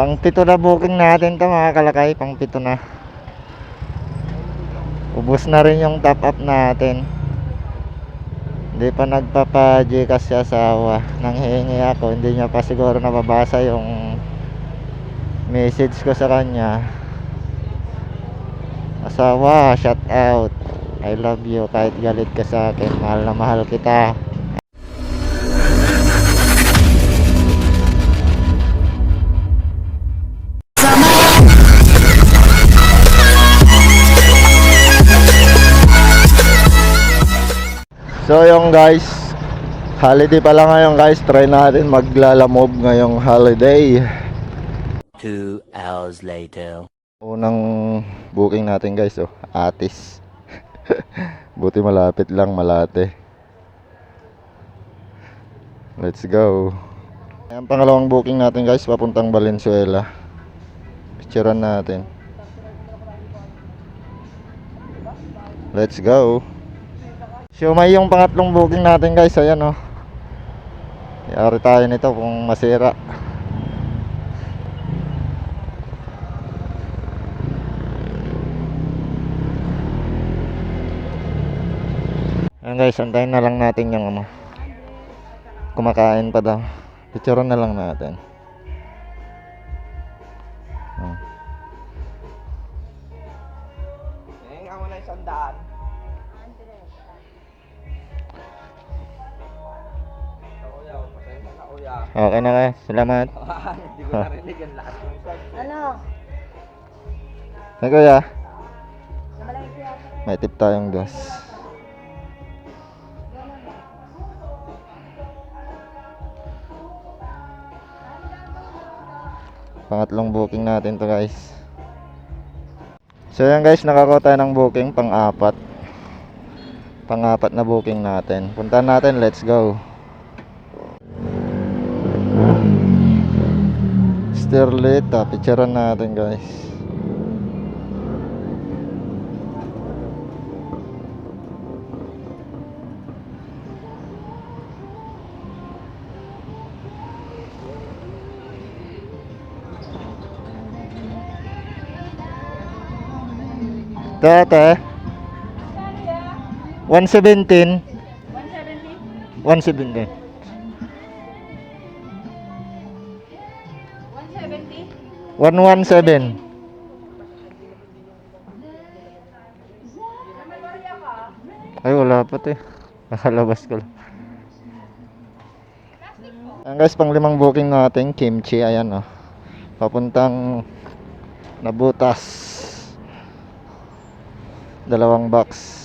Pang pito na booking natin to mga kalakay. Pang pito na. Ubus na rin yung top up natin. Hindi pa nagpapa-Gcash si asawa. Nanghihingi ako, hindi niya pa siguro nababasa yung message ko sa kanya. Asawa, shout out, I love you kahit galit ka sa akin. Mahal na mahal kita. So yung guys, holiday pala ngayon guys. Try natin maglalamove ngayong holiday. 2 hours later. Unang booking natin guys, oh, Atis. Buti malapit lang, Malate. Let's go. Ang pangalawang booking natin guys, papuntang Valenzuela. Picturean natin. Let's go. Siomay yung pangatlong booking natin guys. Ayan oh. Yari tayo nito kung masira. Ayan guys, antayin na lang natin yung ano, kumakain pa daw. Picturean na lang natin. Ako na 100. Okay na kayo, salamat. Hindi ko narinig ang lakas ng sound. Ano? Hey kuya, Namalaki siya. may tip tayong dos. Pangatlong booking natin to guys. So yan guys, nakakuha tayo ng booking pang-apat. Pang-apat na booking natin. Puntahan natin, let's go. Sterlita, picturean natin guys. Dati 117 117 170? 117. Ay wala pa to eh. Nakalabas ko lang. Ayan guys, pang limang booking natin, kimchi. Ayan oh, papuntang Nabutas. 2 box.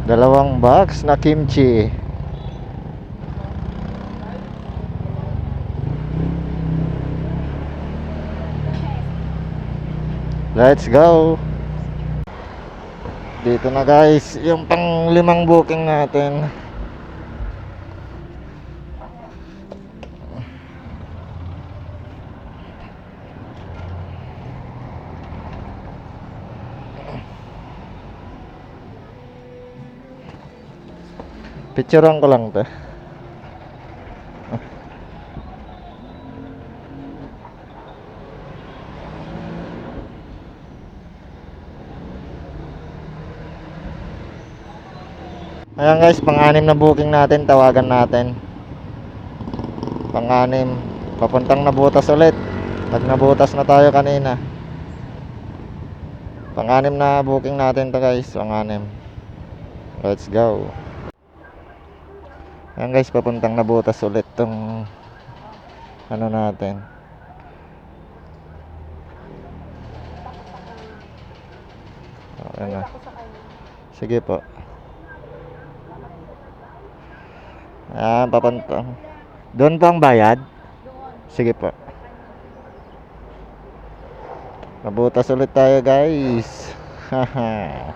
Dalawang box na kimchi. Let's go. Dito na guys, yung pang limang booking natin. Picturean ko lang to. Ayan guys, pang-anim na booking natin, tawagan natin. Pang-anim, papuntang Nabutas ulit. Pag Nabutas na tayo kanina. Pang-anim na booking natin to guys, pang-anim. Let's go. Ayan guys, papuntang Nabutas ulit tong ano natin. Okay na. Sige po. Ayan, papuntang. Doon po ang bayad? Sige po. Nabutas ulit tayo guys. Haha.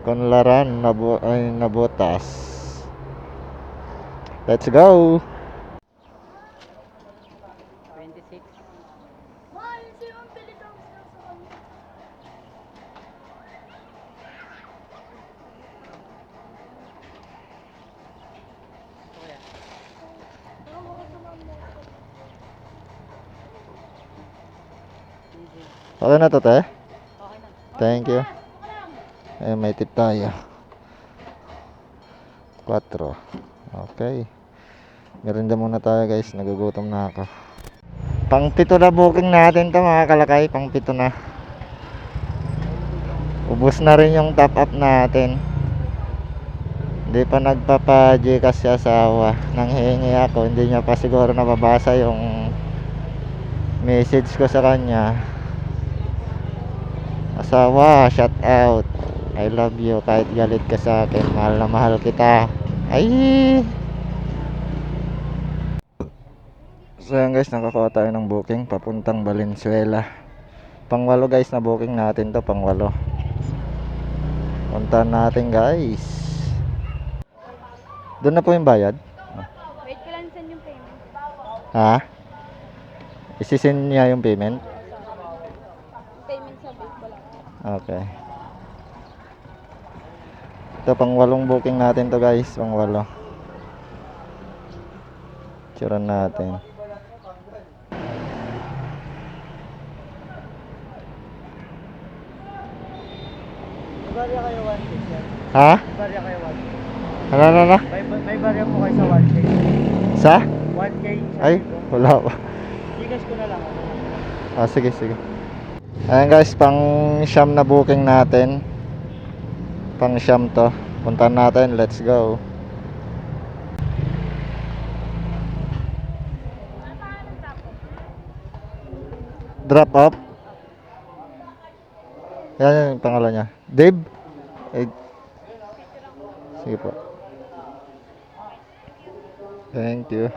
Kunlaran, Nabutas. Let's go. 26. Okay na to, te? Okay na. Thank you. Eh, may tip tayo. 4. Okay. Merinda muna tayo guys. Nagugutom na ako. Pang 7 na booking natin to mga kalakay. Pang 7 na. Ubus na rin yung top up natin. Hindi pa nagpapa-Gcash si asawa. Nanghihingi ako. Hindi niya pa siguro nababasa yung message ko sa kanya. Asawa, shout out. I love you kahit galit ka sa akin. Mahal na mahal kita. Ay! So yan guys, nakakuha tayo ng booking papuntang Valenzuela. Pang 8 guys na booking natin to, pang 8. Puntahan natin guys. Doon na po yung bayad. Wait ko lang send yung payment. Ha? Isisend niya yung payment? Payment sa base ko lang. Okay. Ito pang 8 booking natin to guys, pang 8. Tsuran natin. Barya kayo 1K, sir. Ha? Barya kayo 1K. Ano? May barya po kayo sa 1K. Sa? 1K. Ay, wala pa. Gcash ko na lang. Ah, sige. Ayan guys, pang siyam na booking natin. Pang siyam to. Puntahan natin, let's go. Drop off. Yan yung pangalan niya. Dave? Eh, sige po. Thank you.